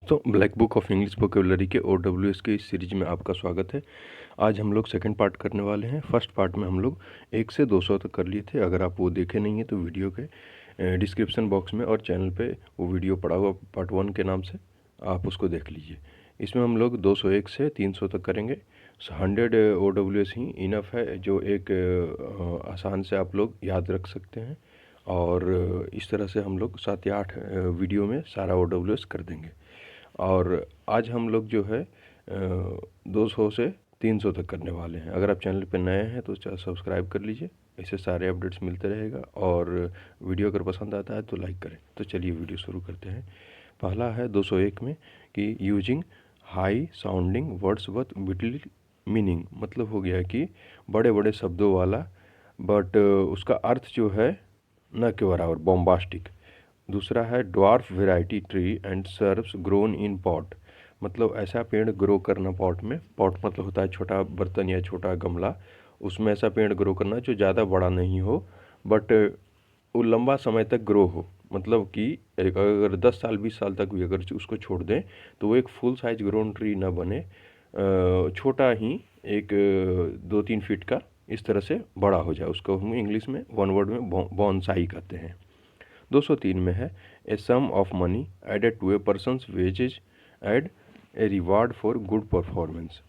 तो black book of English vocabulary के OWS के इस सीरीज में आपका स्वागत है। आज हम लोग सेकंड पार्ट करने वाले हैं। फर्स्ट पार्ट में हम लोग 1 से 200 तक कर लिए थे। अगर आप वो देखे नहीं हैं तो वीडियो के डिस्क्रिप्शन बॉक्स में और चैनल पे वो वीडियो पड़ा हुआ पार्ट 1 के नाम से, आप उसको देख लीजिए। इसमें हम लोग 201 से 300 तक करेंगे। 100 OWS ही इनफ है, जो एक आसान से आप लोग याद रख सकते हैं। और इस तरह से हम लोग 7 या 8 वीडियो में सारा OWS कर देंगे। और आज हम लोग जो है 200 से 300 तक करने वाले हैं। अगर आप चैनल पर नए हैं तो सब्सक्राइब कर लीजिए, इससे सारे अपडेट्स मिलते रहेगा। और वीडियो अगर पसंद आता है तो लाइक करें। तो चलिए वीडियो शुरू करते हैं। पहला है 201 में कि using high sounding words with little meaning. मतलब हो गया कि बड़े बड़े शब्दों वाला बट उसका अर्थ जो है न के बराबर, बॉम्बास्टिक। दूसरा है dwarf variety tree and serves grown in pot. मतलब ऐसा पेड़ ग्रो करना पॉट में। पॉट मतलब होता है छोटा बर्तन या छोटा गमला, उसमें ऐसा पेड़ ग्रो करना जो ज़्यादा बड़ा नहीं हो बट वो लंबा समय तक ग्रो हो। मतलब कि अगर 10 साल 20 साल तक भी अगर उसको छोड़ दें तो वो एक फुल साइज ग्रोन ट्री ना बने, छोटा ही एक 2-3 फीट का इस तरह से बड़ा हो जाए। उसको हम इंग्लिश में वन वर्ड में बॉन्साई कहते हैं। 203 में है a sum of money added to a person's wages as a reward for good performance.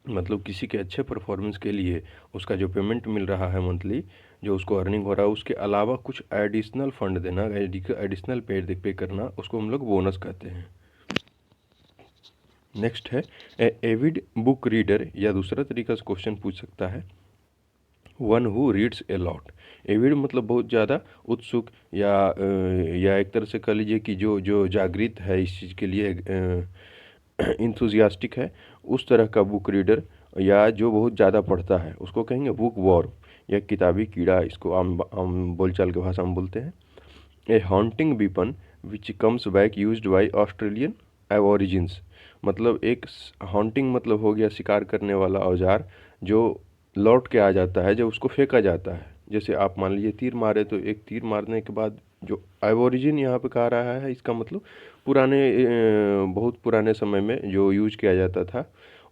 मतलब किसी के अच्छे परफॉर्मेंस के लिए उसका जो पेमेंट मिल रहा है मंथली, जो उसको अर्निंग हो रहा है, उसके अलावा कुछ एडिशनल फंड देना, एडिशनल पे करना, उसको हम लोग बोनस कहते हैं। नेक्स्ट है ए एविड बुक रीडर, या दूसरा तरीका से क्वेश्चन पूछ सकता है one who reads a lot. Avid मतलब बहुत ज़्यादा उत्सुक, या एक तरह से कह लीजिए कि जो जागृत है इस चीज़ के लिए, इंथुजियास्टिक है, उस तरह का बुक रीडर, या जो बहुत ज़्यादा पढ़ता है उसको कहेंगे बुक वॉर्म, या किताबी कीड़ा, इसको आम बोलचाल की भाषा में बोलते हैं। A hunting weapon which comes back used by Australian aborigines. मतलब एक हॉन्टिंग मतलब हो गया शिकार करने वाला औजार, जो लौट के आ जाता है जब उसको फेंका जाता है। जैसे आप मान लीजिए तीर मारे, तो एक तीर मारने के बाद जो एबोरिजिन यहाँ पे कहा रहा है, इसका मतलब पुराने बहुत पुराने समय में जो यूज किया जाता था,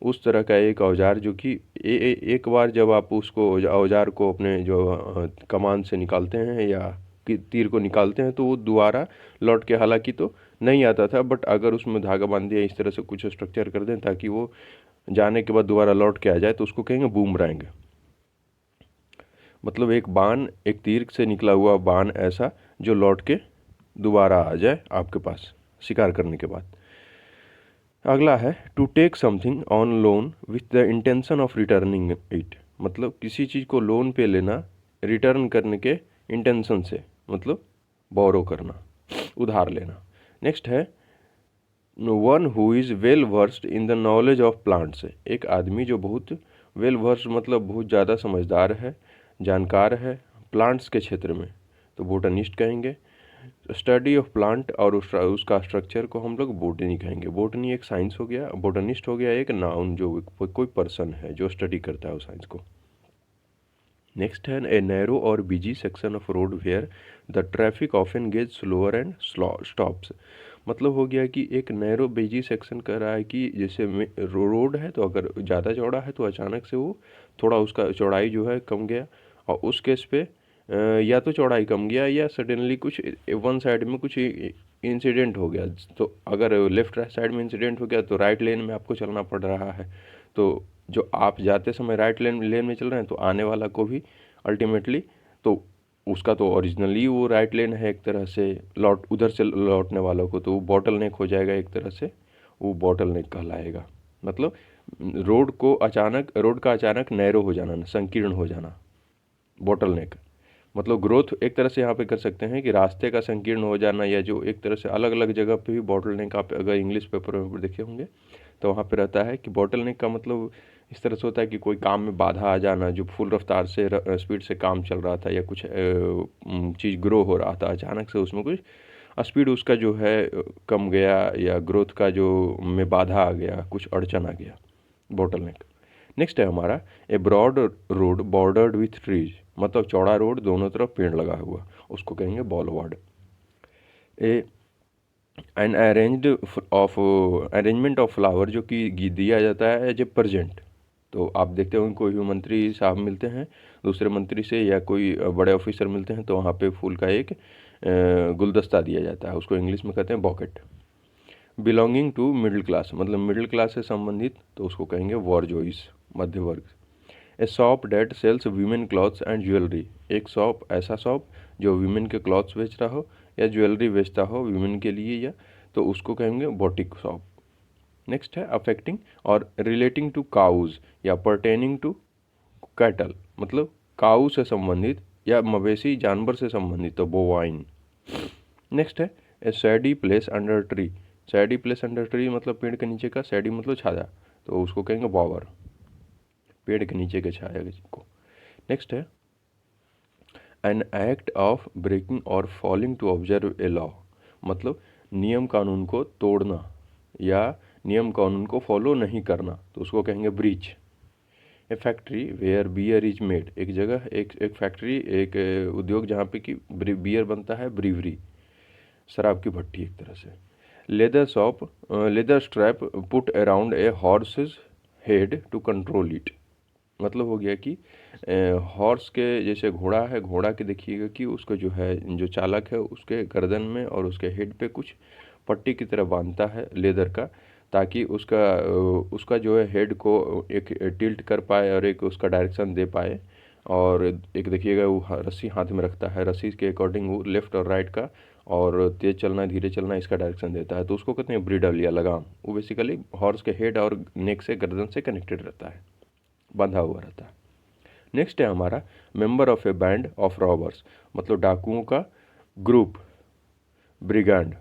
उस तरह का एक औजार, जो कि एक बार जब आप उसको औजार को अपने जो कमान से निकालते हैं या कि तीर को निकालते हैं तो वो दोबारा लौट के हालांकि तो नहीं आता था, बट अगर उसमें धागा बांध दिया, इस तरह से कुछ स्ट्रक्चर कर दें ताकि वो जाने के बाद दोबारा लौट के आ जाए, तो उसको कहेंगे बूमरैंग। मतलब एक बाण, एक तीर से निकला हुआ बाण ऐसा जो लौट के दोबारा आ जाए आपके पास शिकार करने के बाद। अगला है to take something on loan with the intention of returning it. मतलब किसी चीज़ को लोन पे लेना रिटर्न करने के इंटेंशन से, मतलब बोरो करना, उधार लेना। नेक्स्ट है one who is well versed in the knowledge of plants. एक आदमी जो बहुत वेल वर्स्ड मतलब बहुत ज़्यादा समझदार है, जानकार है प्लांट्स के क्षेत्र में, तो बोटनिस्ट कहेंगे। स्टडी ऑफ प्लांट और उसका स्ट्रक्चर को हम लोग बोटनी कहेंगे। बोटनी एक साइंस हो गया, बोटनिस्ट हो गया एक नाउन, जो कोई पर्सन है जो स्टडी करता है उस साइंस को। नेक्स्ट है ए नैरो और busy section of road where the traffic often gets slower and stops. मतलब हो गया कि एक नैरो बिजी सेक्शन कह रहा है कि जैसे रोड है, तो अगर ज़्यादा चौड़ा है तो अचानक से वो थोड़ा उसका चौड़ाई जो है कम गया, और उस केस पे या तो चौड़ाई कम गया या सडनली कुछ वन साइड में कुछ इंसिडेंट हो गया। तो अगर लेफ्ट राइट साइड में इंसिडेंट हो गया तो राइट लेन में आपको चलना पड़ रहा है, तो जो आप जाते समय राइट लेन में चल रहे हैं तो आने वाला को भी अल्टीमेटली, तो उसका तो ओरिजिनली वो राइट लेन है एक तरह से, उधर से लौटने वालों को तो वो बॉटल नेक हो जाएगा एक तरह से, वो बॉटल नेक कहलाएगा। मतलब रोड का अचानक नैरो हो जाना, संकीर्ण हो जाना, बॉटल नेक। मतलब ग्रोथ एक तरह से यहाँ पे कर सकते हैं कि रास्ते का संकीर्ण हो जाना, या जो एक तरह से अलग अलग जगह पे भी बॉटल नेक आप अगर इंग्लिश पेपर में देखे होंगे तो वहाँ पे रहता है कि बॉटल नेक का मतलब इस तरह से होता है कि कोई काम में बाधा आ जाना, जो फुल रफ्तार से स्पीड से काम चल रहा था या कुछ चीज़ ग्रो हो रहा था, अचानक से उसमें कुछ स्पीड उसका जो है कम गया, या ग्रोथ का जो में बाधा आ गया, कुछ अड़चन आ गया, बॉटल नेक। नेक्स्ट है हमारा a broad road bordered with trees. मतलब चौड़ा रोड दोनों तरफ पेड़ लगा हुआ, उसको कहेंगे बॉलवर्ड। A an arrangement of flower जो कि दिया जाता है एज ए प्रेजेंट। तो आप देखते होंगे कोई भी मंत्री साहब मिलते हैं दूसरे मंत्री से या कोई बड़े ऑफिसर मिलते हैं तो वहाँ पे फूल का एक गुलदस्ता दिया जाता है, उसको इंग्लिश में कहते हैं bouquet. Belonging to middle class मतलब मिडिल क्लास से संबंधित तो उसको कहेंगे वर्जोइस, मध्य वर्ग। A shop that sells women clothes and jewellery, एक शॉप ऐसा शॉप जो वीमेन के क्लॉथ्स बेच रहा हो या ज्वेलरी बेचता हो वीमेन के लिए या तो उसको कहेंगे बोटिक शॉप। नेक्स्ट है अफेक्टिंग और रिलेटिंग टू काउज या पर्टेनिंग टू कैटल मतलब काऊ से संबंधित या मवेशी जानवर से संबंधित तो बोवाइन। नेक्स्ट है ए सैडी place under tree, सैडी place under tree मतलब पेड़ के नीचे का, सैडी मतलब छाया तो उसको कहेंगे बॉवर, पेड़ के नीचे के छाया को। नेक्स्ट है एन एक्ट ऑफ ब्रेकिंग और falling to observe a law मतलब नियम कानून को तोड़ना या नियम कानून को फॉलो नहीं करना तो उसको कहेंगे breach. A factory where beer is made, एक जगह एक फैक्ट्री एक उद्योग जहाँ पे कि बियर बनता है, ब्रीवरी शराब की भट्टी एक तरह से। Leather shop leather strap put around a horses head to control it मतलब हो गया कि हॉर्स के जैसे घोड़ा है, घोड़ा के देखिएगा कि उसका जो है जो चालक है उसके गर्दन में और उसके हेड पे कुछ पट्टी की तरह बांधता है लेदर का ताकि उसका जो है हेड को एक टिल्ट कर पाए और एक उसका डायरेक्शन दे पाए। और एक देखिएगा वो रस्सी हाथ में रखता है, रस्सी के अकॉर्डिंग वो लेफ्ट और राइट का और तेज़ चलना धीरे चलना इसका डायरेक्शन देता है तो उसको कहते हैं ब्रिडल या लगाम। वो बेसिकली हॉर्स के हेड और नेक से गर्दन से कनेक्टेड रहता है, बंधा हुआ रहता है। नेक्स्ट है हमारा member of A band of robbers मतलब डाकुओं का group, brigade.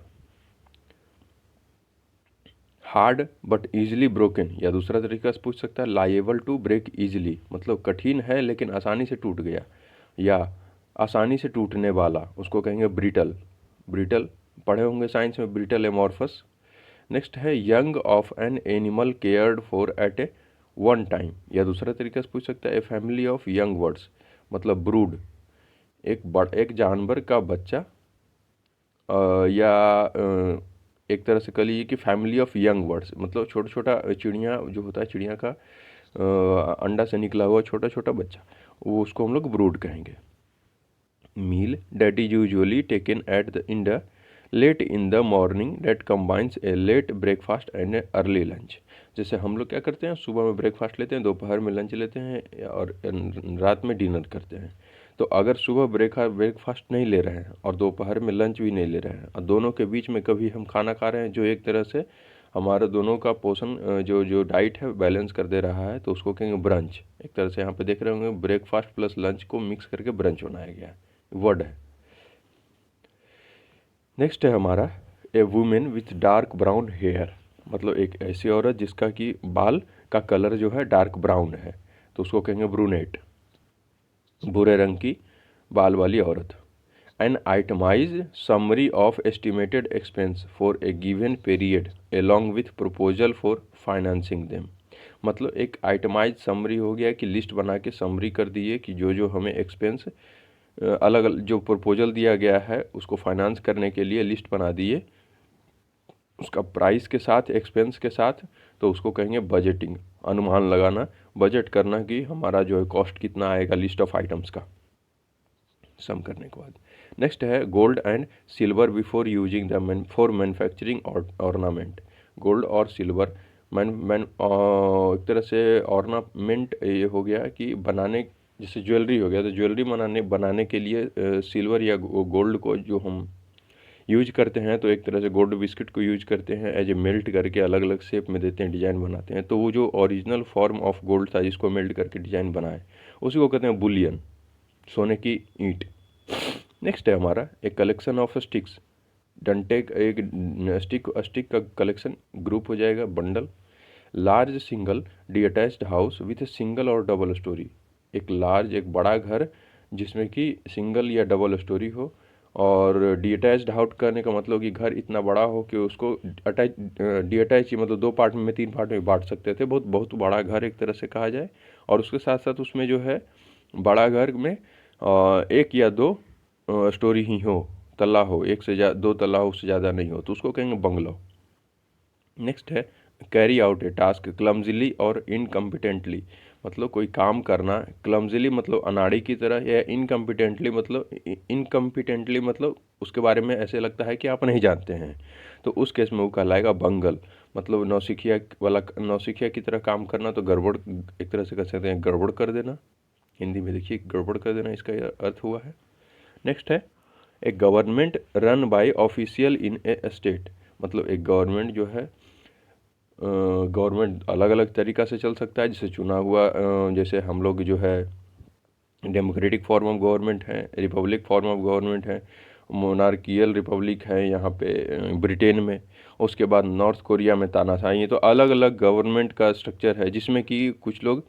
Hard but easily broken या दूसरा तरीका से पूछ सकता है लाइएबल टू ब्रेक ईजिली मतलब कठिन है लेकिन आसानी से टूट गया या आसानी से टूटने वाला उसको कहेंगे ब्रिटल। ब्रिटल पढ़े होंगे साइंस में, ब्रिटल एमॉर्फस। नेक्स्ट है young of an animal cared for at a one time या दूसरा तरीका से पूछ सकता है a family of young birds मतलब ब्रूड, एक जानवर का बच्चा या एक तरह से कह लीजिए कि फैमिली ऑफ यंग बर्ड्स मतलब छोटा छोटा चिड़िया जो होता है चिड़िया का अंडा से निकला हुआ छोटा छोटा बच्चा वो उसको हम लोग ब्रूड कहेंगे। Meal that is usually taken at the in the late in the morning that combines a late breakfast and an early lunch. जैसे हम लोग क्या करते हैं सुबह में ब्रेकफास्ट लेते हैं, दोपहर में लंच लेते हैं और रात में डिनर करते हैं। तो अगर सुबह ब्रेकफास्ट नहीं ले रहे हैं और दोपहर में लंच भी नहीं ले रहे हैं और दोनों के बीच में कभी हम खाना खा रहे हैं जो एक तरह से हमारे दोनों का पोषण जो जो डाइट है बैलेंस कर दे रहा है तो उसको कहेंगे ब्रंच। एक तरह से यहाँ पे देख रहे होंगे ब्रेकफास्ट प्लस लंच को मिक्स करके ब्रंच बनाया गया है, वर्ड है। नेक्स्ट है हमारा a women with dark brown hair मतलब एक ऐसी औरत जिसका कि बाल का कलर जो है डार्क ब्राउन है तो उसको कहेंगे ब्रूनेट, भूरे रंग की बाल वाली औरत। An itemize summary of estimated expense for a given period along with proposal for financing them मतलब एक आइटमाइज समरी हो गया कि लिस्ट बना के समरी कर दिए कि जो जो हमें एक्सपेंस अलग अलग जो प्रपोजल दिया गया है उसको फाइनेंस करने के लिए लिस्ट बना दिए उसका प्राइस के साथ एक्सपेंस के साथ तो उसको कहेंगे बजटिंग, अनुमान लगाना, बजट करना कि हमारा जो है कॉस्ट कितना आएगा लिस्ट ऑफ आइटम्स का सम करने के बाद। नेक्स्ट है gold and silver before using the for manufacturing ornament. Gold और सिल्वर एक तरह से ऑर्नामेंट ये हो गया कि बनाने जैसे ज्वेलरी हो गया तो ज्वेलरी बनाने के लिए सिल्वर या गोल्ड को जो हम यूज करते हैं तो एक तरह से गोल्ड बिस्किट को यूज करते हैं एज ए मेल्ट करके अलग अलग शेप में देते हैं, डिज़ाइन बनाते हैं। तो वो जो ओरिजिनल फॉर्म ऑफ गोल्ड था जिसको मेल्ट करके डिज़ाइन बनाए उसी को कहते हैं बुलियन, सोने की ईंट। नेक्स्ट है हमारा एक कलेक्शन ऑफ स्टिक्स, डंटे एक स्टिक का कलेक्शन ग्रुप हो जाएगा bundle. Large single detached house with single और डबल स्टोरी, एक लार्ज एक बड़ा घर जिसमें कि सिंगल या डबल स्टोरी हो और डिअटैच्ड हाउस करने का मतलब कि घर इतना बड़ा हो कि उसको डिअटैच मतलब दो पार्ट में 3 पार्ट में बांट सकते थे, बहुत बहुत बड़ा घर एक तरह से कहा जाए। और उसके साथ साथ उसमें जो है बड़ा घर में एक या दो स्टोरी ही हो तल्ला हो, एक से 2 तल्ला हो, उससे ज़्यादा नहीं हो, तो उसको कहेंगे बंगलो। नेक्स्ट है कैरी आउट ए टास्क क्लमजिली और इनकम्पिटेंटली, मतलब कोई काम करना क्लमजिली मतलब अनाड़ी की तरह, या इनकम्पिटेंटली मतलब उसके बारे में ऐसे लगता है कि आप नहीं जानते हैं, तो उस केस में वो कहलाएगा बंगल। मतलब नौसिखिया की तरह काम करना, तो गड़बड़ एक तरह से कह सकते हैं, गड़बड़ कर देना। हिंदी में देखिए गड़बड़ कर देना इसका अर्थ हुआ है। नेक्स्ट है a government run by official in a state, मतलब एक गवर्नमेंट जो है, गवर्नमेंट अलग अलग तरीक़ा से चल सकता है, जैसे चुना हुआ, जैसे हम लोग जो है डेमोक्रेटिक फॉर्म ऑफ गवर्नमेंट है, रिपब्लिक फॉर्म ऑफ गवर्नमेंट है, मोनार्कियल रिपब्लिक है यहाँ पे ब्रिटेन में, उसके बाद नॉर्थ कोरिया में तानाशाही है। तो अलग अलग गवर्नमेंट का स्ट्रक्चर है, जिसमें कि कुछ लोग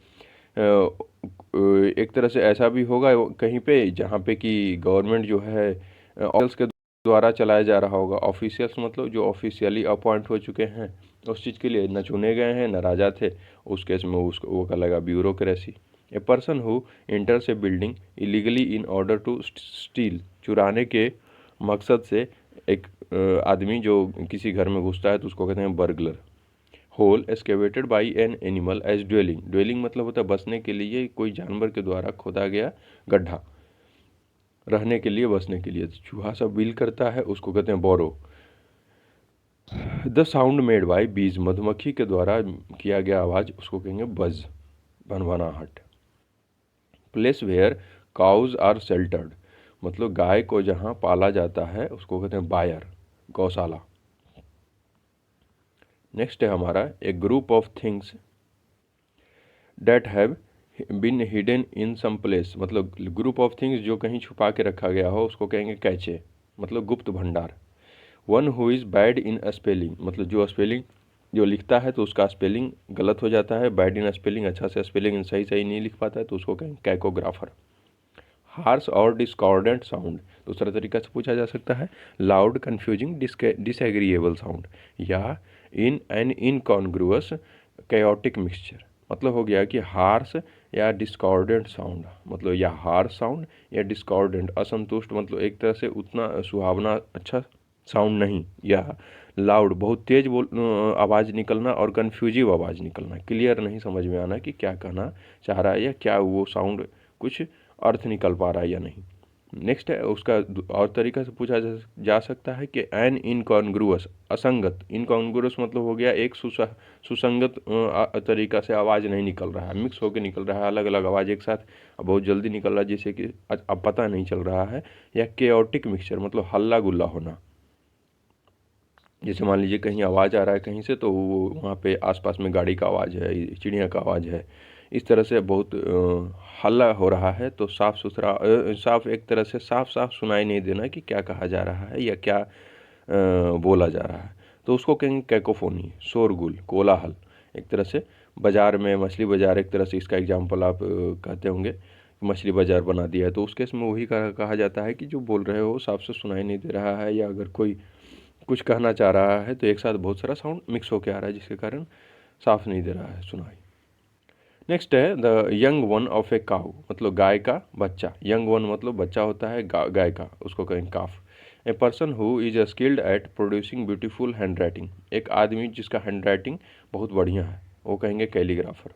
एक तरह से ऐसा भी होगा कहीं पे जहाँ पे कि गवर्नमेंट जो है ऑफिसर्स के द्वारा चलाया जा रहा होगा। ऑफिशियल्स मतलब जो ऑफिशियली अपॉइंट हो चुके हैं उस चीज़ के लिए, न चुने गए हैं न राजा थे, उस केस में उसको वो कहलाएगा bureaucracy. A person who enters a building illegally in order to steal, चुराने के मकसद से एक आदमी जो किसी घर में घुसता है तो उसको कहते हैं burglar. Hole excavated by an animal as dwelling, dwelling मतलब होता है बसने के लिए कोई जानवर के द्वारा खोदा गया गड्ढा, रहने के लिए, बसने के लिए। चूहा सब बिल करता है उसको कहते हैं बोरो। द साउंड मेड बाय बीज, मधुमक्खी के द्वारा किया गया आवाज़ उसको कहेंगे बज, भनभनाहट। Place where cows are sheltered, मतलब गाय को जहाँ पाला जाता है उसको कहते हैं बायर, गौशाला। नेक्स्ट है हमारा a group of things that have been hidden in some place, मतलब ग्रुप ऑफ थिंग्स जो कहीं छुपा के रखा गया हो उसको कहेंगे कैचे, मतलब गुप्त भंडार। One who is bad in spelling, मतलब जो स्पेलिंग जो लिखता है तो उसका स्पेलिंग गलत हो जाता है, बैड इन स्पेलिंग, अच्छा से स्पेलिंग सही सही नहीं लिख पाता है, तो उसको कहेंगे कैकोग्राफर। हार्श और डिस्कॉर्डेंट साउंड, दूसरा तरीका से पूछा जा सकता है, लाउड कन्फ्यूजिंग डिसएग्रीएबल साउंड, या इन एन इनकॉन्ग्रुअस कैओटिक मिक्सचर, मतलब हो गया कि हार्श या डिस्कॉर्डेंट साउंड, मतलब या हार्श साउंड या डिस्कॉर्डेंट असंतुष्ट, मतलब एक तरह से उतना सुहावना अच्छा साउंड नहीं, या लाउड बहुत तेज आवाज़ निकलना, और कन्फ्यूजिव आवाज़ निकलना, क्लियर नहीं समझ में आना कि क्या कहना चाह रहा है या क्या वो साउंड कुछ अर्थ निकल पा रहा है या नहीं। नेक्स्ट है उसका और तरीका से पूछा जा सकता है कि एन इनकॉन्ग्रुअस, असंगत, इनकॉन्ग्रुअस मतलब हो गया एक सुसंगत तरीका से आवाज़ नहीं निकल रहा है, मिक्स होकर निकल रहा है, अलग अलग आवाज़ एक साथ बहुत जल्दी निकल रहा है जिससे कि अब पता नहीं चल रहा है, या केओटिक मिक्सचर मतलब हल्ला गुल्ला होना, जैसे मान लीजिए कहीं आवाज़ आ रहा है कहीं से, तो वो वहाँ पे आसपास में गाड़ी का आवाज़ है, चिड़िया का आवाज़ है, इस तरह से बहुत हल्ला हो रहा है, तो साफ़ सुथरा साफ एक तरह से साफ साफ सुनाई नहीं देना कि क्या कहा जा रहा है या क्या बोला जा रहा है, तो उसको कहेंगे कैकोफोनी, शोरगुल, कोलाहल। एक तरह से बाज़ार में मछली बाज़ार, एक तरह से इसका एग्जाम्पल आप कहते होंगे, मछली बाज़ार बना दिया है, तो उस केस में वही कहा जाता है कि जो बोल रहे हो साफ से सुनाई नहीं दे रहा है, या अगर कोई कुछ कहना चाह रहा है तो एक साथ बहुत सारा साउंड मिक्स होकर आ रहा है जिसके कारण साफ नहीं दे रहा है सुनाई। नेक्स्ट है द यंग वन ऑफ ए काऊ, मतलब गाय का बच्चा, यंग वन मतलब बच्चा होता है गाय का, उसको कहेंगे calf. A person who is skilled at producing beautiful handwriting, एक आदमी जिसका हैंड राइटिंग बहुत बढ़िया है वो कहेंगे calligrapher.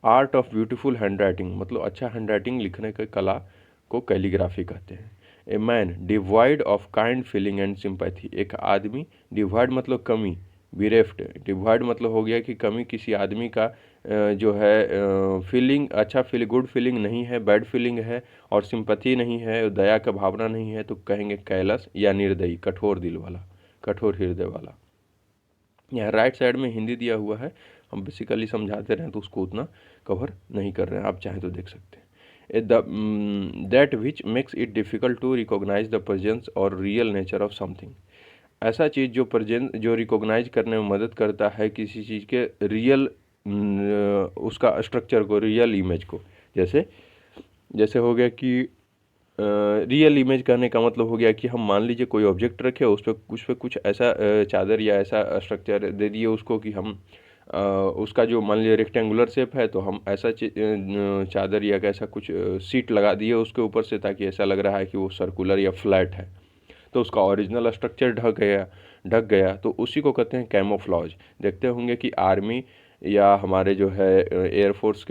Art of beautiful hand writing मतलब अच्छा हैंड राइटिंग लिखने की कला को कैलीग्राफी कहते हैं। A man divide of kind feeling and sympathy, एक आदमी, डिवाइड मतलब कमी, बिरेफ्ट, डिवाइड मतलब हो गया कि कमी किसी आदमी का जो है फीलिंग, अच्छा गुड फीलिंग नहीं है, बैड फीलिंग है, और सिंपैथी नहीं है, दया का भावना नहीं है, तो कहेंगे कैलस या निर्दयी, कठोर दिल वाला, कठोर हृदय वाला। यहाँ राइट साइड में हिंदी दिया हुआ है, हम बेसिकली समझाते रहें तो उसको उतना कवर नहीं कर रहे हैं, आप चाहें तो देख सकते हैं। That which makes it difficult to recognize the presence और रियल नेचर ऑफ समथिंग, ऐसा चीज़ जो रिकॉग्नाइज करने में मदद करता है किसी चीज़ के रियल उसका स्ट्रक्चर को, रियल इमेज को। जैसे हो गया कि रियल इमेज कहने का मतलब हो गया कि हम मान लीजिए कोई ऑब्जेक्ट रखे, उस पर कुछ ऐसा चादर या ऐसा स्ट्रक्चर दे दिए उसको कि हम उसका जो मान लीजिए रेक्टेंगुलर शेप है, तो हम ऐसा चादर या ऐसा कुछ सीट लगा दिए उसके ऊपर से, ताकि ऐसा लग रहा है कि वो सर्कुलर या फ्लैट है। तो उसका ओरिजिनल स्ट्रक्चर ढक गया तो उसी को कहते हैं कैमोफ्लॉज। देखते होंगे कि आर्मी या हमारे जो है एयरफोर्स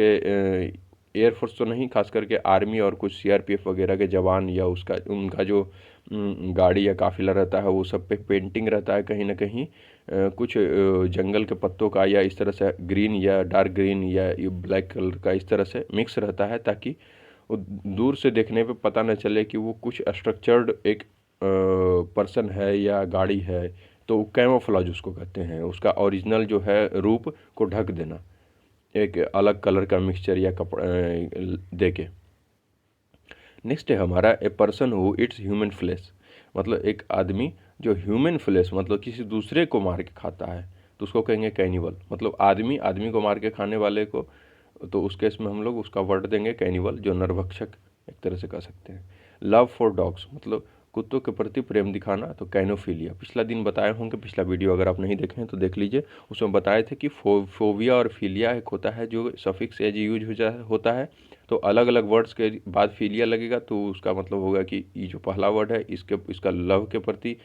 तो नहीं, खास करके आर्मी और कुछ सीआरपीएफ वगैरह के जवान या उनका जो गाड़ी या काफिला रहता है वो सब पे पेंटिंग रहता है कहीं ना कहीं कुछ जंगल के पत्तों का या इस तरह से ग्रीन या डार्क ग्रीन या ब्लैक कलर का इस तरह से मिक्स रहता है, ताकि वो दूर से देखने पे पता न चले कि वो कुछ स्ट्रक्चर्ड एक पर्सन है या गाड़ी है। तो कैमोफ्लेज उसको कहते हैं, उसका ओरिजिनल जो है रूप को ढक देना एक अलग कलर का मिक्सचर या कपड़ा दे के। नेक्स्ट है हमारा a person who eats human flesh, मतलब एक आदमी जो ह्यूमन फ्लेश मतलब किसी दूसरे को मार के खाता है तो उसको कहेंगे कैनिबल। मतलब आदमी को मार के खाने वाले को, तो उस केस में हम लोग उसका वर्ड देंगे कैनिबल, जो नरभक्षक एक तरह से कह सकते हैं। लव फॉर डॉग्स मतलब कुत्तों के प्रति प्रेम दिखाना, तो कैनोफिलिया। पिछला दिन बताए होंगे, पिछला वीडियो अगर आप नहीं देखे हैं तो देख लीजिए, उसमें बताए थे कि फोबिया और फिलिया एक होता है जो सफिक्स एज यूज होता है, तो अलग अलग वर्ड्स के बाद फिलिया लगेगा तो उसका मतलब होगा कि ये जो पहला वर्ड है इसका लव के प्रति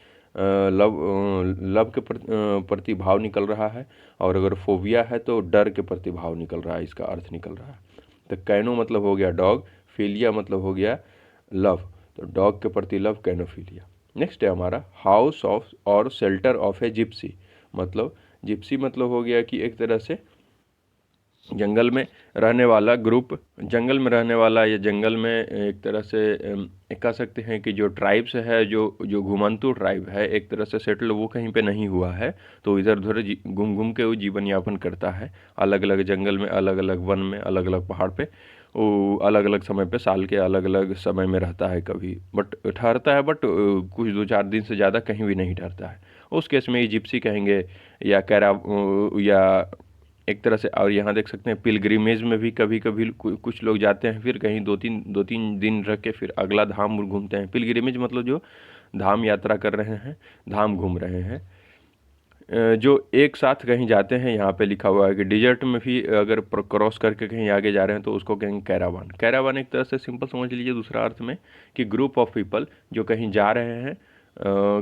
प्रति भाव निकल रहा है, और अगर फोबिया है तो डर के प्रति भाव निकल रहा है, इसका अर्थ निकल रहा है। तो कैनो मतलब हो गया डॉग, फिलिया मतलब हो गया लव, तो डॉग के प्रति लव, कैनोफिलिया। नेक्स्ट है हमारा हाउस ऑफ और शेल्टर ऑफ ए जिप्सी, मतलब जिप्सी मतलब हो गया कि एक तरह से जंगल में रहने वाला ग्रुप, जंगल में रहने वाला या जंगल में एक तरह से कह सकते हैं कि जो ट्राइब्स है, जो घुमंतु ट्राइब है, एक तरह से सेटल वो कहीं पे नहीं हुआ है, तो इधर उधर घूम घूम के वो जीवन यापन करता है, अलग अलग जंगल में, अलग अलग वन में, अलग अलग पहाड़ पे, वो अलग अलग समय पे, साल के अलग अलग समय में रहता है, कभी बट ठहरता है, बट कुछ 2-4 दिन से ज़्यादा कहीं भी नहीं ठहरता है। उस केस में ये जिप्सी कहेंगे या या एक तरह से। और यहाँ देख सकते हैं पिलग्रिमेज में भी कभी कभी कुछ लोग जाते हैं, फिर कहीं 2-3 दिन रह के फिर अगला धाम घूमते हैं। पिलग्रिमेज मतलब जो धाम यात्रा कर रहे हैं, धाम घूम रहे हैं, जो एक साथ कहीं जाते हैं। यहाँ पे लिखा हुआ है कि डिजर्ट में भी अगर क्रॉस करके कहीं आगे जा रहे हैं तो उसको कहेंगे कैरावान। कैरावान एक तरह से सिंपल समझ लीजिए दूसरा अर्थ में कि ग्रुप ऑफ पीपल जो कहीं जा रहे हैं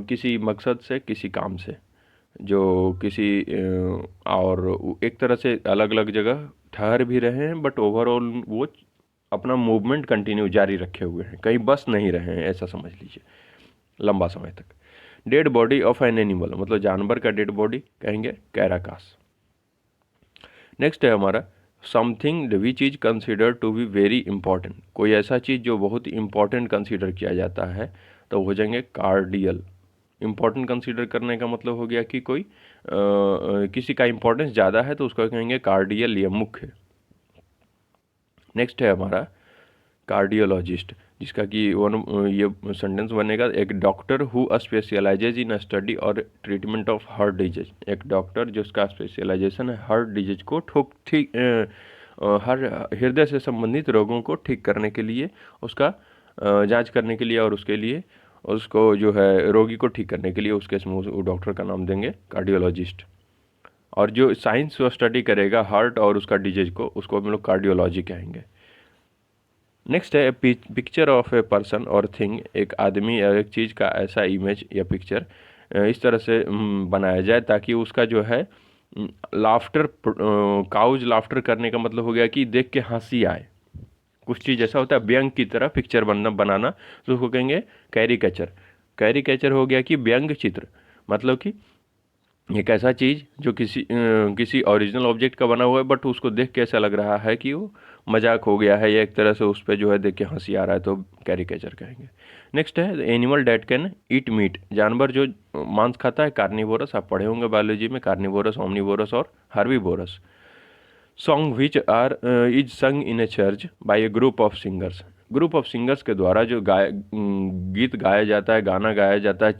किसी मकसद से, किसी काम से, जो किसी और एक तरह से अलग अलग जगह ठहर भी रहे हैं, बट ओवरऑल वो अपना मूवमेंट कंटिन्यू जारी रखे हुए हैं, कहीं बस नहीं रहे हैं, ऐसा समझ लीजिए लंबा समय तक। Dead body of an animal मतलब जानवर का डेड बॉडी कहेंगे कैराकास। नेक्स्ट है हमारा something which is considered to be very important, कोई ऐसा चीज़ जो बहुत इंपॉर्टेंट कंसिडर किया जाता है तो हो जाएंगे कार्डियल। इंपॉर्टेंट कंसीडर करने का मतलब हो गया कि कोई किसी का इंपॉर्टेंस ज़्यादा है तो उसको कहेंगे कार्डियल या मुख्य। नेक्स्ट है हमारा कार्डियोलॉजिस्ट, जिसका कि ये सेंटेंस बनेगा एक doctor who specialises in study और ट्रीटमेंट ऑफ हार्ट डिजीज, एक डॉक्टर जिसका स्पेशलाइजेशन है हार्ट डिजीज को ठीक हर हृदय से संबंधित रोगों को ठीक करने के लिए, उसका जांच करने के लिए और उसके लिए उसको जो है रोगी को ठीक करने के लिए, उसके डॉक्टर का नाम देंगे कार्डियोलॉजिस्ट। और जो साइंस वो स्टडी करेगा हार्ट और उसका डिजीज को, उसको हम लोग कार्डियोलॉजी कहेंगे। नेक्स्ट है पिक्चर ऑफ ए पर्सन और थिंग, एक आदमी या एक चीज़ का ऐसा इमेज या पिक्चर इस तरह से बनाया जाए ताकि उसका जो है लाफ्टर, काउज लाफ्टर करने का मतलब हो गया कि देख के हंसी आए। कुछ चीज़ ऐसा होता है व्यंग की तरह पिक्चर बनाना, तो उसको कहेंगे कैरिकेचर। कैरिकेचर हो गया कि व्यंग चित्र, मतलब कि एक ऐसा चीज़ जो किसी ओरिजिनल ऑब्जेक्ट का बना हुआ है बट उसको देख के ऐसा लग रहा है कि वो मजाक हो गया है या एक तरह से उस पर जो है देख के हंसी आ रहा है, तो कैरिकेचर कहेंगे। नेक्स्ट है animal that can eat meat, जानवर जो मांस खाता है कार्निवोरस, आप पढ़े होंगे बायोलॉजी में कार्निवोरस, ओमनिवोरस और herbivorous. Song which are is sung in a church by a group of singers, group of singers के द्वारा जो गीत गाया जाता है, गाना गाया जाता है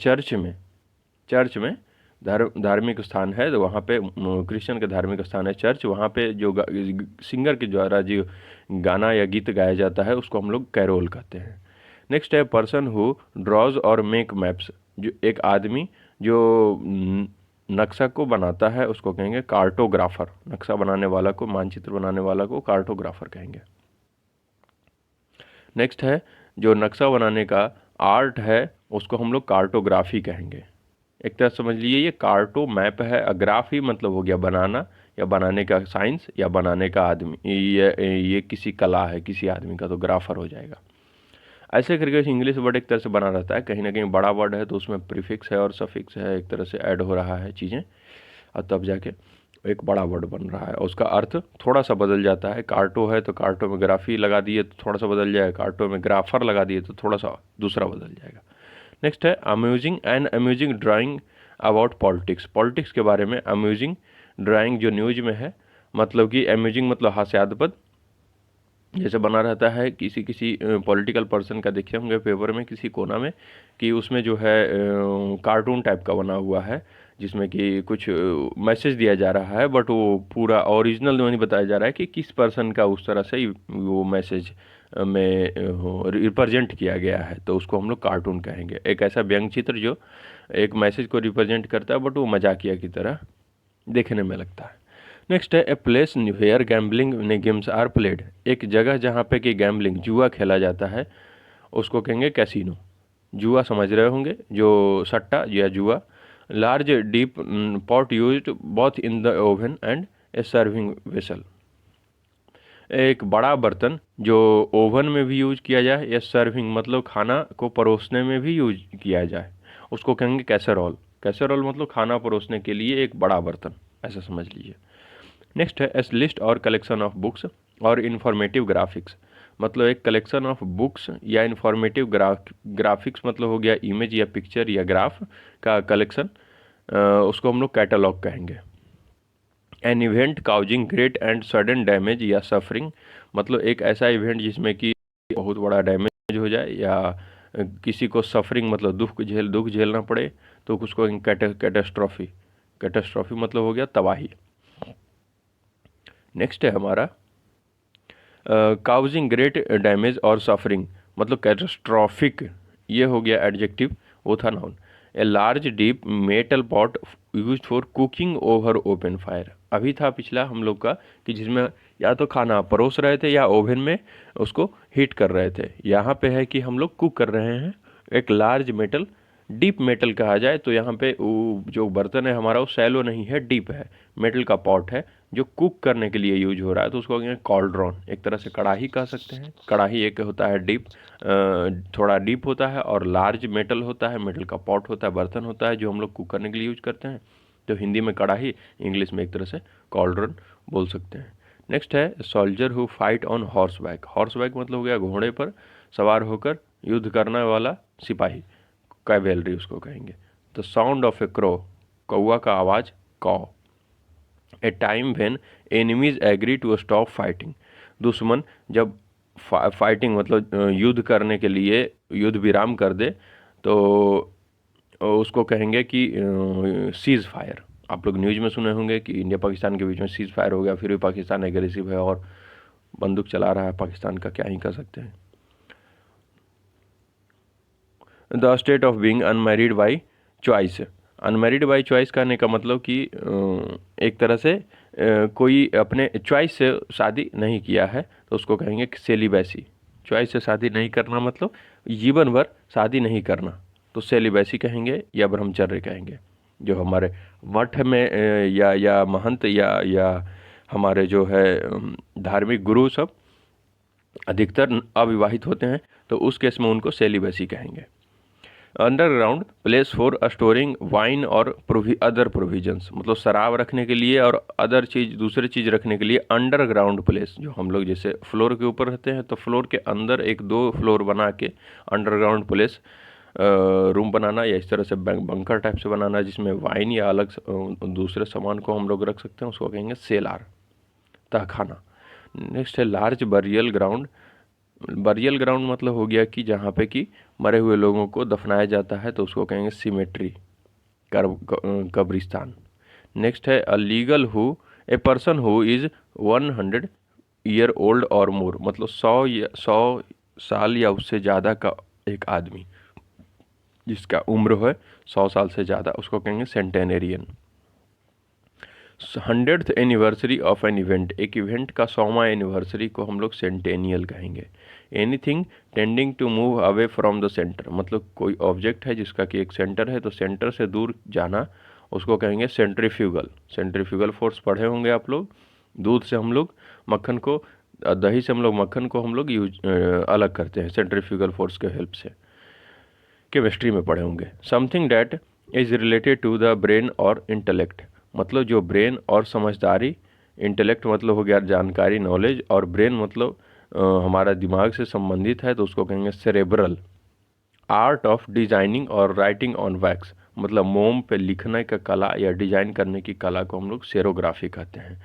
चर्च में धार्मिक स्थान है, तो वहाँ पे क्रिश्चियन का धार्मिक स्थान है चर्च, वहाँ पे जो सिंगर के द्वारा जो गाना या गीत गाया जाता है उसको हम लोग कैरोल कहते हैं। नेक्स्ट है पर्सन हु ड्रॉज और मेक मैप्स, जो एक आदमी जो नक्शा को बनाता है उसको कहेंगे कार्टोग्राफर, नक्शा बनाने वाला को, मानचित्र बनाने वाला को कार्टोग्राफर कहेंगे। नेक्स्ट है जो नक्शा बनाने का आर्ट है उसको हम लोग कार्टोग्राफी कहेंगे। एक तरह समझ लीजिए ये कार्टो मैप है, ग्राफ ही मतलब हो गया बनाना या बनाने का साइंस या बनाने का आदमी, ये किसी कला है किसी आदमी का, तो ग्राफर हो जाएगा। ऐसे करके इंग्लिश वर्ड एक तरह से बना रहता है, कहीं ना कहीं बड़ा वर्ड है तो उसमें प्रीफिक्स है और सफिक्स है, एक तरह से ऐड हो रहा है चीज़ें, और तब जाके एक बड़ा वर्ड बन रहा है और उसका अर्थ थोड़ा सा बदल जाता है। कार्टो है तो कार्टोग्राफी लगा दिए तो थोड़ा सा बदल जाएगा, कार्टो में ग्राफर लगा दिए तो थोड़ा सा दूसरा बदल जाएगा। नेक्स्ट है amusing and amusing drawing about politics. Politics के बारे में अम्यूजिंग ड्राइंग जो न्यूज में है, मतलब कि अम्यूजिंग मतलब हास्यास्पद, जैसे बना रहता है किसी किसी पॉलिटिकल पर्सन का, देखे होंगे पेपर में किसी कोना में कि उसमें जो है कार्टून टाइप का बना हुआ है जिसमें कि कुछ मैसेज दिया जा रहा है, बट वो पूरा ओरिजिनल नहीं बताया जा रहा है कि किस पर्सन का उस तरह से ही वो मैसेज में रिप्रेजेंट किया गया है, तो उसको हम लोग कार्टून कहेंगे। एक ऐसा व्यंग चित्र जो एक मैसेज को रिप्रेजेंट करता है बट वो मजाकिया की तरह देखने में लगता है। नेक्स्ट है a place where gambling games are played. एक जगह जहाँ पे कि गैम्बलिंग जुआ खेला जाता है उसको कहेंगे कैसीनो। जुआ समझ रहे होंगे, जो सट्टा या जुआ। Large deep pot used both in the oven and A serving vessel. एक बड़ा बर्तन जो ओवन में भी यूज किया जाए या सर्विंग मतलब खाना को परोसने में भी यूज किया जाए उसको कहेंगे कैसरोल। कैसरोल मतलब खाना परोसने के लिए एक बड़ा बर्तन, ऐसा समझ लीजिए। नेक्स्ट है एस लिस्ट और कलेक्शन ऑफ बुक्स और इन्फॉर्मेटिव ग्राफिक्स। मतलब एक कलेक्शन ऑफ बुक्स या इन्फॉर्मेटिव ग्राफिक्स मतलब हो गया इमेज या पिक्चर या ग्राफ का कलेक्शन, उसको हम लोग कैटलॉग कहेंगे। An event causing great and sudden damage या सफरिंग, मतलब एक ऐसा इवेंट जिसमें कि बहुत बड़ा डैमेज हो जाए या किसी को सफरिंग मतलब दुख झेलना पड़े तो उसको कैटेस्ट्रॉफी। कैटेस्ट्रॉफी मतलब हो गया तबाही। नेक्स्ट है हमारा काउजिंग ग्रेट डैमेज और सफरिंग मतलब कैटास्ट्रॉफिक, ये हो गया एडजेक्टिव, वो था noun. A large deep metal pot used for cooking over open fire. अभी था पिछला हम लोग का कि जिसमें या तो खाना परोस रहे थे या ओवन में उसको हीट कर रहे थे, यहाँ पे है कि हम लोग कुक कर रहे हैं। एक लार्ज मेटल, डीप मेटल कहा जाए तो यहाँ पे जो बर्तन है हमारा वो सैलो नहीं है, डीप है, मेटल का पॉट है जो कुक करने के लिए यूज हो रहा है, तो उसको कहेंगे कॉल्ड्रॉन। एक तरह से कढ़ाई कह सकते हैं। कढ़ाई एक होता है डीप, थोड़ा डीप होता है, और लार्ज मेटल होता है, मेटल का पॉट होता है, बर्तन होता है जो हम लोग कुक करने के लिए यूज करते हैं। तो हिंदी में कढ़ाई, इंग्लिश में एक तरह से कॉल्ड्रॉन बोल सकते हैं। नेक्स्ट है soldier who fight on horse back. Horse back मतलब हो गया घोड़े पर सवार होकर युद्ध करने वाला सिपाही, कैवेलरी उसको कहेंगे। The sound of a crow, कौआ का आवाज़, caw. A time when enemies agree to stop fighting, दुश्मन जब फाइटिंग मतलब युद्ध करने के लिए युद्ध विराम कर दे तो उसको कहेंगे कि सीज फायर। आप लोग न्यूज़ में सुने होंगे कि इंडिया पाकिस्तान के बीच में सीज फायर हो गया, फिर भी पाकिस्तान एग्रेसिव है और बंदूक चला रहा है, पाकिस्तान का क्या ही कर सकते हैं। The state of being unmarried by choice. Unmarried by choice कहने का मतलब कि एक तरह से कोई अपने चॉइस से शादी नहीं किया है तो उसको कहेंगे सेलिबैसी। चॉइस से शादी नहीं करना मतलब जीवन भर शादी नहीं करना, तो सेलिबैसी कहेंगे या ब्रह्मचर्य कहेंगे। जो हमारे मठ में या महंत या हमारे जो है धार्मिक गुरु सब अधिकतर अविवाहित होते हैं तो उस केस में उनको सेलिबैसी कहेंगे। Underground place for storing wine और अदर प्रोविजंस, मतलब शराब रखने के लिए और अदर चीज़ दूसरी चीज़ रखने के लिए अंडरग्राउंड प्लेस। जो हम लोग जैसे फ्लोर के ऊपर रहते हैं तो फ्लोर के अंदर एक दो फ्लोर बना के अंडरग्राउंड प्लेस रूम बनाना या इस तरह से बंकर टाइप से बनाना जिसमें वाइन या अलग दूसरे सामान को हम लोग रख सकते हैं, उसको कहेंगे सेलार, तहखाना। नेक्स्ट है large burial ground. Burial ground मतलब हो गया कि जहाँ पे कि मरे हुए लोगों को दफनाया जाता है तो उसको कहेंगे सिमेट्री, कब्रिस्तान। नेक्स्ट है a legal who, A person who is 100 year old और मोर, मतलब 100 साल या उससे ज़्यादा का एक आदमी जिसका उम्र है 100 साल से ज़्यादा, उसको कहेंगे centenarian. 100th anniversary of an event, एक इवेंट का 100वां एनिवर्सरी को हम लोग सेंटेनियल कहेंगे। Anything tending to move away from the centre, मतलब कोई ऑब्जेक्ट है जिसका कि एक सेंटर है तो सेंटर से दूर जाना उसको कहेंगे सेंट्रीफ्यूगल। सेंट्रीफ्यूगल फोर्स पढ़े होंगे आप लोग। दूध से हम लोग मक्खन को, दही से हम लोग मक्खन को हम लोग अलग करते हैं सेंट्रीफ्यूगल फोर्स के हेल्प से, केमिस्ट्री में पढ़े होंगे। Something that is related to the brain और इंटेलेक्ट, मतलब जो ब्रेन और समझदारी, इंटेलेक्ट मतलब हो गया जानकारी नॉलेज, और ब्रेन मतलब हमारा दिमाग से संबंधित है तो उसको कहेंगे सेरेब्रल। आर्ट ऑफ डिजाइनिंग और राइटिंग ऑन वैक्स, मतलब मोम पे लिखने का कला या डिजाइन करने की कला को हम लोग सेरोग्राफी कहते हैं।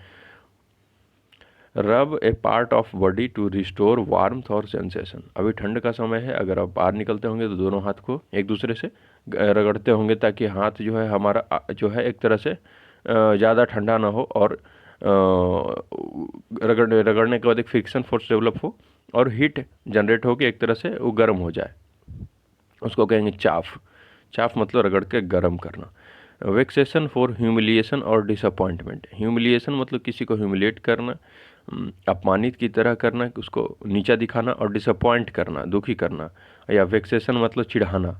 Rub a part of body to restore warmth और सेंसेशन, अभी ठंड का समय है, अगर आप बाहर निकलते होंगे तो दोनों हाथ को एक दूसरे से रगड़ते होंगे ताकि हाथ जो है हमारा जो है एक तरह से ज़्यादा ठंडा ना हो और रगड़ने के बाद एक फ्रिक्शन फोर्स डेवलप हो और हीट जनरेट हो के एक तरह से वो गर्म हो जाए, उसको कहेंगे चाफ। चाफ मतलब रगड़ के गर्म करना। वेक्सेशन फॉर ह्यूमिलिएशन और डिसअपॉइंटमेंट, ह्यूमिलिएशन मतलब किसी को ह्यूमिलिएट करना, अपमानित की तरह करना, उसको नीचा दिखाना, और डिसअपॉइंट करना, दुखी करना, या वेक्सेशन मतलब चिढ़ाना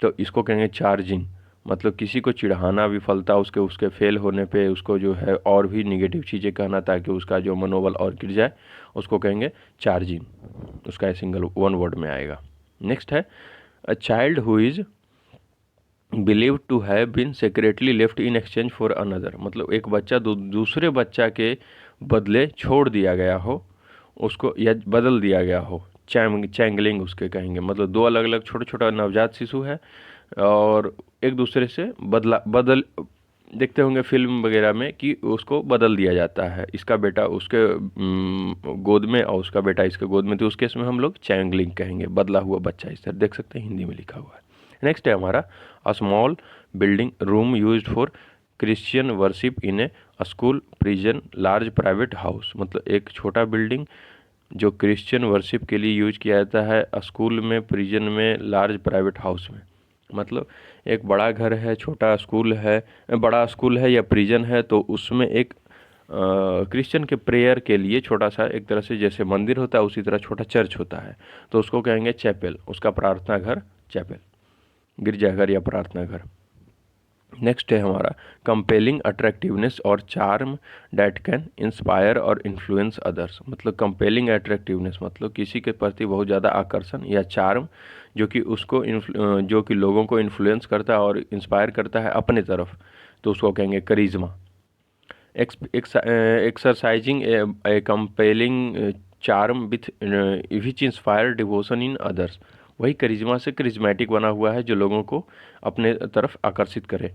तो इसको कहेंगे चार्जिंग, मतलब किसी को चिढ़ाना, विफलता उसके फेल होने पे उसको जो है और भी निगेटिव चीज़ें कहना ताकि उसका जो मनोबल और गिर जाए, उसको कहेंगे चार्जिंग। उसका सिंगल वन वर्ड में आएगा। नेक्स्ट है a child who is believe to have been secretly left in exchange for another, मतलब एक बच्चा दूसरे बच्चा के बदले छोड़ दिया गया हो उसको, या बदल दिया गया हो, चैंगलिंग उसके कहेंगे, मतलब दो अलग अलग छोटा छोटा नवजात शिशु है और एक दूसरे से बदल देखते होंगे फिल्म वगैरह में कि उसको बदल दिया जाता है, इसका बेटा उसके गोद में और उसका बेटा इसके गोद में, तो उस केस में हम लोग चैंगलिंग कहेंगे, बदला हुआ बच्चा, इस तरह देख सकते हैं हिंदी में लिखा हुआ है। नेक्स्ट है हमारा a small building room used for Christian worship in A school, prison, large private house, मतलब एक छोटा बिल्डिंग जो क्रिश्चियन वर्शिप के लिए यूज किया जाता है स्कूल में, प्रिजन में, लार्ज प्राइवेट हाउस में, मतलब एक बड़ा घर है, छोटा स्कूल है, बड़ा स्कूल है या प्रिजन है तो उसमें एक क्रिश्चियन के प्रेयर के लिए छोटा सा एक तरह से जैसे मंदिर होता है उसी तरह छोटा चर्च होता है तो उसको कहेंगे चैपेल, उसका प्रार्थना घर चैपेल, गिरजाघर या प्रार्थना घर। नेक्स्ट है हमारा कंपेलिंग अट्रैक्टिवनेस और चार्म डैट कैन इंस्पायर और इन्फ्लुएंस अदर्स, मतलब कंपेलिंग अट्रैक्टिवनेस मतलब किसी के प्रति बहुत ज़्यादा आकर्षण, या चार्म जो कि उसको जो कि लोगों को इन्फ्लुएंस करता है और इंस्पायर करता है अपने तरफ, तो उसको कहेंगे करिश्मा। Exercising a compelling charm which inspire devotion in others, वही करिश्मा से करिश्मेटिक बना हुआ है जो लोगों को अपने तरफ आकर्षित करे।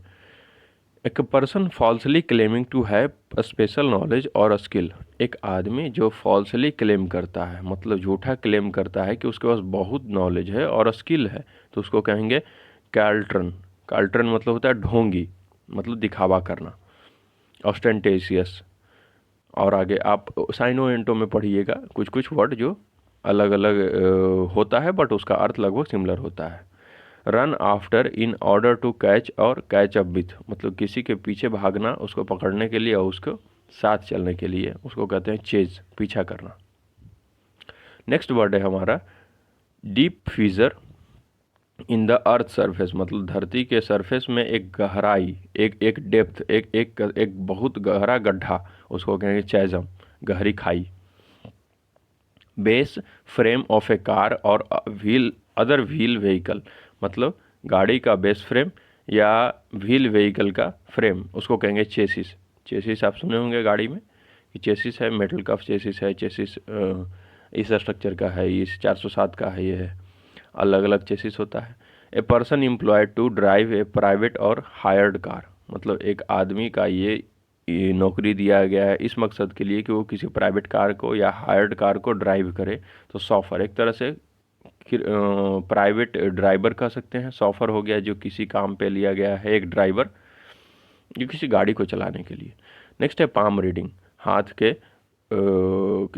एक person falsely claiming to have special knowledge और स्किल, एक आदमी जो फॉल्सली क्लेम करता है मतलब झूठा क्लेम करता है कि उसके पास बहुत नॉलेज है और स्किल है तो उसको कहेंगे कैल्ट्रन। कैल्ट्रन मतलब होता है ढोंगी, मतलब दिखावा करना, ऑस्टेंटेशियस। और आगे आप साइनो एंटो में पढ़िएगा कुछ कुछ वर्ड जो अलग अलग होता है बट उसका अर्थ लगभग सिमिलर होता है। Run after in order to catch और कैच अप विथ, मतलब किसी के पीछे भागना उसको पकड़ने के लिए और उसको साथ चलने के लिए, उसको कहते हैं चेज, पीछा करना। नेक्स्ट वर्ड है हमारा deep fissure in the earth surface, मतलब धरती के सरफेस में एक गहराई, एक डेप्थ, एक बहुत गहरा गड्ढा, उसको कहेंगे चैजम, गहरी खाई। Base frame of A car और व्हील अदर व्हील व्हीकल, मतलब गाड़ी का बेस फ्रेम या व्हील व्हीकल का फ्रेम, उसको कहेंगे चेसिस। चेसिस आप सुने होंगे गाड़ी में कि चेसिस है, मेटल का चेसिस है, चेसिस इस स्ट्रक्चर का है, इस 407 का है, ये है, अलग अलग चेसिस होता है। A person employed to drive a private और हायर्ड कार, मतलब एक आदमी का ये नौकरी दिया गया है इस मकसद के लिए कि वो किसी प्राइवेट कार को या हायर्ड कार को ड्राइव करे, तो सॉफर एक तरह से प्राइवेट ड्राइवर कह सकते हैं। सॉफर हो गया जो किसी काम पे लिया गया है एक ड्राइवर जो किसी गाड़ी को चलाने के लिए। नेक्स्ट है पाम रीडिंग, हाथ के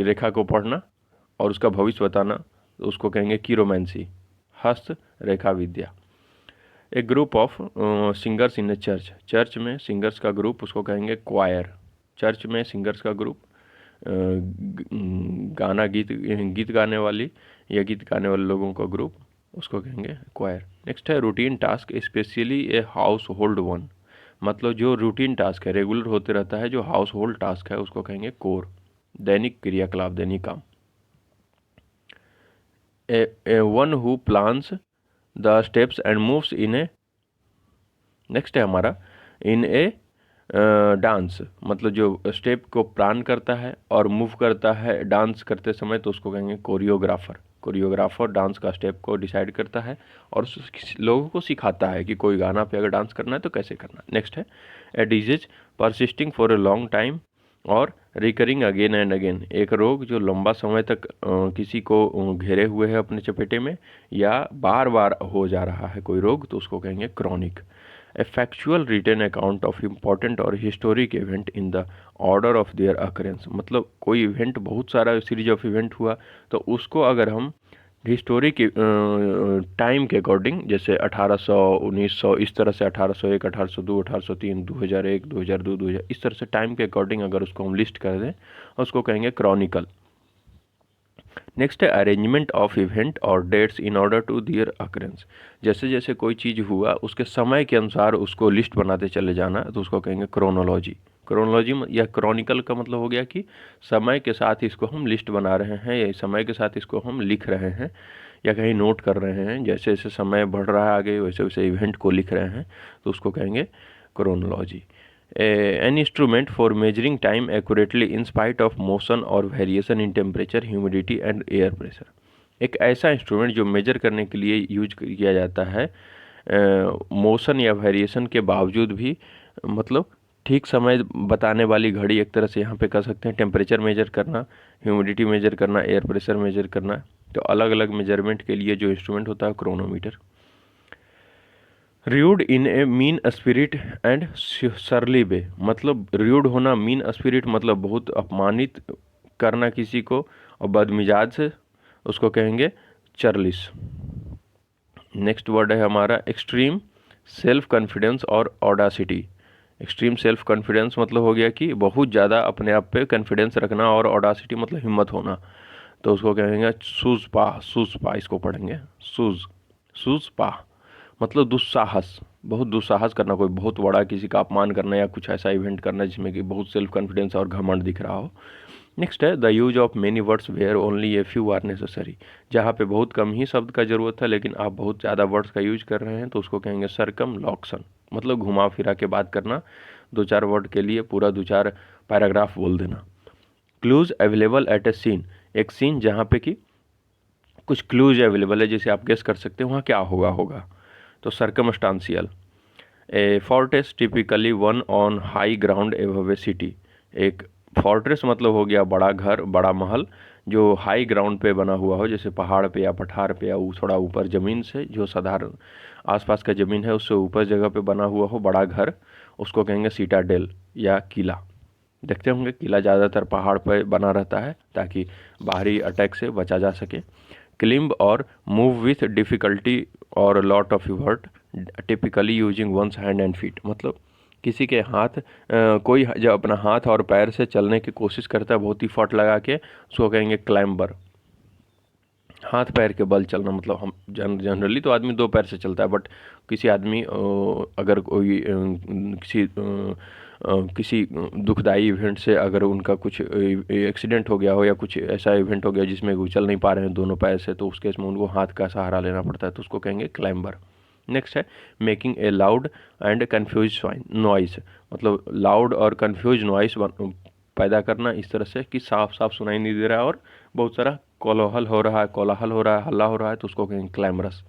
रेखा को पढ़ना और उसका भविष्य बताना, तो उसको कहेंगे कीरोमेंसी, हस्त रेखा विद्या। A group of singers in a church, church में सिंगर्स का ग्रुप उसको कहेंगे क्वायर। चर्च में सिंगर्स का ग्रुप, गाना गीत गाने वाली या गीत गाने वाले लोगों का ग्रुप उसको कहेंगे क्वायर। नेक्स्ट है routine task specially a house hold one, मतलब जो रूटीन टास्क है, रेगुलर होते रहता है, जो हाउस होल्ड टास्क है उसको कहेंगे कोर, दैनिक क्रियाकलाप, दैनिक काम। A one who plans the steps and moves in a, next है हमारा इन ए डांस, मतलब जो स्टेप को प्लान करता है और मूव करता है डांस करते समय तो उसको कहेंगे कोरियोग्राफर। कोरियोग्राफर डांस का स्टेप को डिसाइड करता है और लोगों को सिखाता है कि कोई गाना पे अगर डांस करना है तो कैसे करना है। नेक्स्ट है a disease persisting for a long time और रिकरिंग अगेन एंड अगेन, एक रोग जो लंबा समय तक किसी को घेरे हुए है अपने चपेटे में या बार बार हो जा रहा है कोई रोग तो उसको कहेंगे chronic. A factual written account of important और historic event in the order of their occurrence, मतलब कोई इवेंट, बहुत सारा सीरीज ऑफ इवेंट हुआ तो उसको अगर हम हिस्टोरिक टाइम के अकॉर्डिंग, जैसे 1800, 1900, इस तरह से 1801, 1802, 1803, 2001, 2002, 2000, इस तरह से टाइम के अकॉर्डिंग अगर उसको हम लिस्ट कर दें उसको कहेंगे क्रॉनिकल। नेक्स्ट है अरेंजमेंट ऑफ इवेंट और dates in order to their occurrence, जैसे जैसे कोई चीज़ हुआ उसके समय के अनुसार उसको लिस्ट बनाते चले जाना तो उसको कहेंगे क्रोनोलॉजी। क्रोनोलॉजी या क्रॉनिकल का मतलब हो गया कि समय के साथ इसको हम लिस्ट बना रहे हैं या समय के साथ इसको हम लिख रहे हैं या कहीं नोट कर रहे हैं, जैसे जैसे समय बढ़ रहा है आगे वैसे वैसे इवेंट को लिख रहे हैं तो उसको कहेंगे chronology. an instrument for measuring time accurately in spite of motion और variation in temperature, humidity and air pressure, एक ऐसा इंस्ट्रूमेंट जो मेजर करने के लिए यूज किया जाता है मोशन या वेरिएशन के बावजूद भी, मतलब ठीक समय बताने वाली घड़ी एक तरह से यहाँ पे कर सकते हैं। टेम्परेचर मेजर करना, ह्यूमिडिटी मेजर करना, एयर प्रेशर मेजर करना, तो अलग अलग मेजरमेंट के लिए जो इंस्ट्रूमेंट होता है chronometer. Rude in A mean spirit and सरली वे, मतलब र्यूड होना, मीन स्पिरिट मतलब बहुत अपमानित करना किसी को और बदमिजाज से उसको कहेंगे चर्लिस। नेक्स्ट वर्ड है हमारा एक्सट्रीम सेल्फ कॉन्फिडेंस और ऑडासिटी। एक्सट्रीम सेल्फ कॉन्फिडेंस मतलब हो गया कि बहुत ज़्यादा अपने आप पे कॉन्फिडेंस रखना और ऑडासिटी मतलब हिम्मत होना तो उसको कहेंगे सूजपा। सूजपा इसको पढ़ेंगे सूजपा मतलब दुस्साहस, बहुत दुस्साहस करना, कोई बहुत बड़ा किसी का अपमान करना या कुछ ऐसा इवेंट करना जिसमें कि बहुत सेल्फ कॉन्फिडेंस और घमंड दिख रहा हो। नेक्स्ट है the use of many words where only a few are necessary, जहाँ पे बहुत कम ही शब्द का जरूरत है लेकिन आप बहुत ज़्यादा वर्ड्स का यूज कर रहे हैं तो उसको कहेंगे सर्कमलॉक्शन, मतलब घुमा फिरा के बात करना, दो चार वर्ड के लिए पूरा दो चार पैराग्राफ बोल देना। Clues available at a scene, एक सीन जहाँ पे कि कुछ क्लूज अवेलेबल है जैसे आप गेस कर सकते हैं वहाँ क्या होगा तो circumstantial. A fortress typically one on high ground above A city, एक फोर्ट्रेस मतलब हो गया बड़ा घर, बड़ा महल जो हाई ग्राउंड पे बना हुआ हो, जैसे पहाड़ पे या पठार पे या थोड़ा ऊपर ज़मीन से, जो साधारण आसपास का ज़मीन है उससे ऊपर जगह पे बना हुआ हो बड़ा घर, उसको कहेंगे सीटाडेल या किला। देखते होंगे किला ज़्यादातर पहाड़ पर बना रहता है ताकि बाहरी अटैक से बचा जा सके। क्लिम्ब और मूव विथ डिफ़िकल्टी और lot of effort typically using one's hand and feet, मतलब किसी के हाथ कोई जब अपना हाथ और पैर से चलने की कोशिश करता है बहुत ही फट लगा के उसको कहेंगे क्लाइंबर। हाथ पैर के बल चलना मतलब हम जनरली तो आदमी दो पैर से चलता है, बट किसी आदमी अगर कोई किसी दुखदाई इवेंट से अगर उनका कुछ एक्सीडेंट हो गया हो या कुछ ऐसा इवेंट हो गया जिसमें वो चल नहीं पा रहे हैं दोनों पैर से, तो उस केस में उनको हाथ का सहारा लेना पड़ता है तो उसको कहेंगे क्लाइंबर। नेक्स्ट है making a loud and confuse noise, मतलब लाउड और कन्फ्यूज नॉइस पैदा करना इस तरह से कि साफ साफ सुनाई नहीं दे रहा है और बहुत सारा कोलाहल हो रहा है, हल्ला हो रहा है तो उसको कहेंगे क्लैमरस।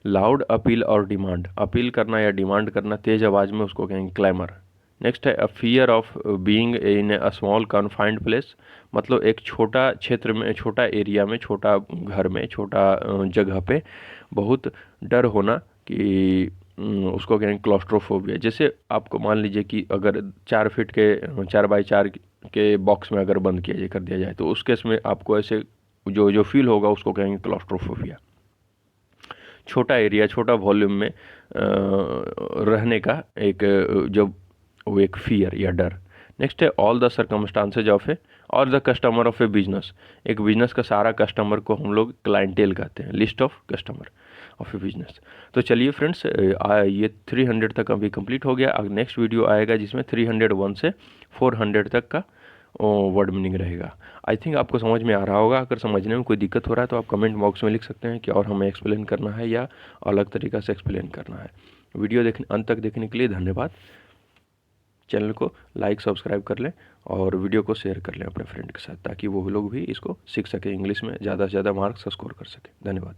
लाउड अपील और डिमांड, अपील करना या डिमांड करना तेज आवाज़ में उसको कहेंगे क्लैमर। नेक्स्ट है a fear of being in A small confined place, मतलब एक छोटा क्षेत्र में, छोटा एरिया में, छोटा घर में, छोटा जगह पे बहुत डर होना कि उसको कहेंगे क्लॉस्ट्रोफोबिया। जैसे आपको मान लीजिए कि अगर 4 फीट के 4x4 के बॉक्स में अगर बंद किया जाए कर दिया जाए तो उस केस में आपको ऐसे जो फील होगा उसको कहेंगे क्लॉस्ट्रोफोबिया। छोटा एरिया, छोटा वॉल्यूम में रहने का एक जो वो एक फियर या डर। नेक्स्ट है ऑल द सर्कमस्टांसेज ऑफ ए और the customer of A business. एक बिजनेस का सारा कस्टमर को हम लोग क्लाइंटेल कहते हैं, list of customer of A business. तो चलिए फ्रेंड्स, ये 300 तक अभी कंप्लीट हो गया। अब नेक्स्ट वीडियो आएगा जिसमें 301 से 400 तक का वर्ड मीनिंग रहेगा। आई थिंक आपको समझ में आ रहा होगा। अगर समझने में कोई दिक्कत हो रहा है तो आप कमेंट बॉक्स में लिख सकते हैं कि और हमें एक्सप्लेन करना है या अलग तरीक़ा से एक्सप्लेन करना है। वीडियो देखने अंत तक देखने के लिए धन्यवाद। चैनल को लाइक सब्सक्राइब कर लें और वीडियो को शेयर कर लें अपने फ्रेंड के साथ, ताकि वो लोग भी इसको सीख सकें, इंग्लिश में ज़्यादा से ज़्यादा मार्क्स स्कोर कर सकें। धन्यवाद।